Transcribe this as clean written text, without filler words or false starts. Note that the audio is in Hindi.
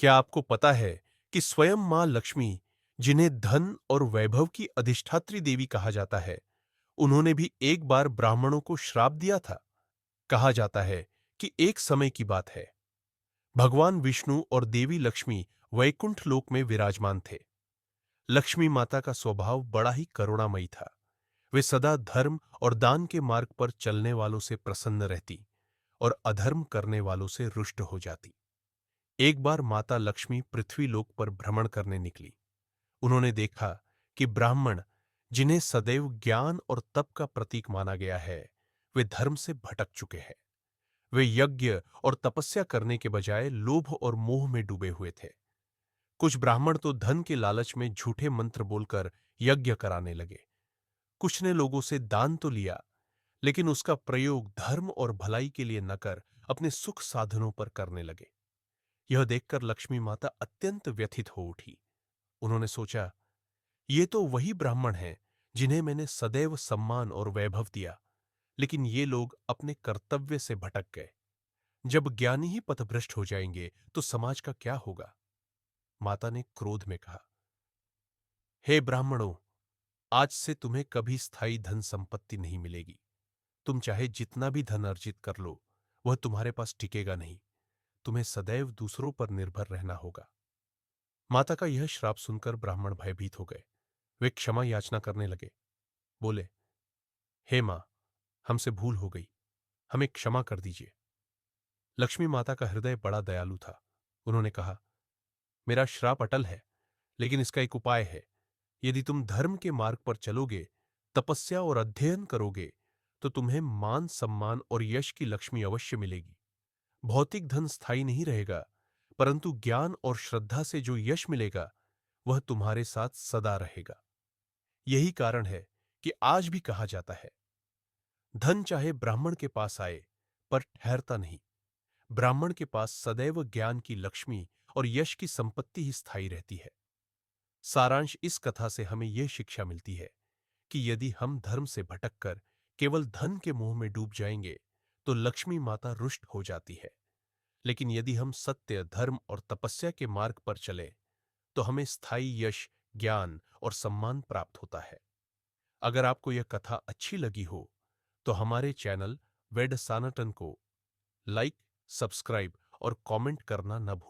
क्या आपको पता है कि स्वयं मां लक्ष्मी, जिन्हें धन और वैभव की अधिष्ठात्री देवी कहा जाता है, उन्होंने भी एक बार ब्राह्मणों को श्राप दिया था। कहा जाता है कि एक समय की बात है, भगवान विष्णु और देवी लक्ष्मी वैकुंठ लोक में विराजमान थे। लक्ष्मी माता का स्वभाव बड़ा ही करुणामयी था। वे सदा धर्म और दान के मार्ग पर चलने वालों से प्रसन्न रहती और अधर्म करने वालों से रुष्ट हो जाती। एक बार माता लक्ष्मी पृथ्वी लोक पर भ्रमण करने निकली। उन्होंने देखा कि ब्राह्मण, जिन्हें सदैव ज्ञान और तप का प्रतीक माना गया है, वे धर्म से भटक चुके हैं। वे यज्ञ और तपस्या करने के बजाय लोभ और मोह में डूबे हुए थे। कुछ ब्राह्मण तो धन के लालच में झूठे मंत्र बोलकर यज्ञ कराने लगे। कुछ ने लोगों से दान तो लिया, लेकिन उसका प्रयोग धर्म और भलाई के लिए न कर अपने सुख साधनों पर करने लगे। यह देखकर लक्ष्मी माता अत्यंत व्यथित हो उठी। उन्होंने सोचा, ये तो वही ब्राह्मण हैं जिन्हें मैंने सदैव सम्मान और वैभव दिया, लेकिन ये लोग अपने कर्तव्य से भटक गए। जब ज्ञानी ही पथभ्रष्ट हो जाएंगे तो समाज का क्या होगा? माता ने क्रोध में कहा, हे ब्राह्मणों, आज से तुम्हें कभी स्थायी धन संपत्ति नहीं मिलेगी। तुम चाहे जितना भी धन अर्जित कर लो, वह तुम्हारे पास टिकेगा नहीं। तुम्हें सदैव दूसरों पर निर्भर रहना होगा। माता का यह श्राप सुनकर ब्राह्मण भयभीत हो गए। वे क्षमा याचना करने लगे। बोले, हे मां, हमसे भूल हो गई, हमें क्षमा कर दीजिए। लक्ष्मी माता का हृदय बड़ा दयालु था। उन्होंने कहा, मेरा श्राप अटल है, लेकिन इसका एक उपाय है। यदि तुम धर्म के मार्ग पर चलोगे, तपस्या और अध्ययन करोगे, तो तुम्हें मान सम्मान और यश की लक्ष्मी अवश्य मिलेगी। भौतिक धन स्थायी नहीं रहेगा, परंतु ज्ञान और श्रद्धा से जो यश मिलेगा, वह तुम्हारे साथ सदा रहेगा। यही कारण है कि आज भी कहा जाता है, धन चाहे ब्राह्मण के पास आए, पर ठहरता नहीं। ब्राह्मण के पास सदैव ज्ञान की लक्ष्मी और यश की संपत्ति ही स्थायी रहती है। सारांश इस कथा से हमें यह शिक्षा मिलती है कि यदि हम धर्म से भटककर केवल धन के मोह में डूब जाएंगे, तो लक्ष्मी माता रुष्ट हो जाती है। लेकिन यदि हम सत्य, धर्म और तपस्या के मार्ग पर चलें, तो हमें स्थायी यश, ज्ञान और सम्मान प्राप्त होता है। अगर आपको यह कथा अच्छी लगी हो, तो हमारे चैनल वेड सनातन को लाइक, सब्सक्राइब और कमेंट करना न भूलें।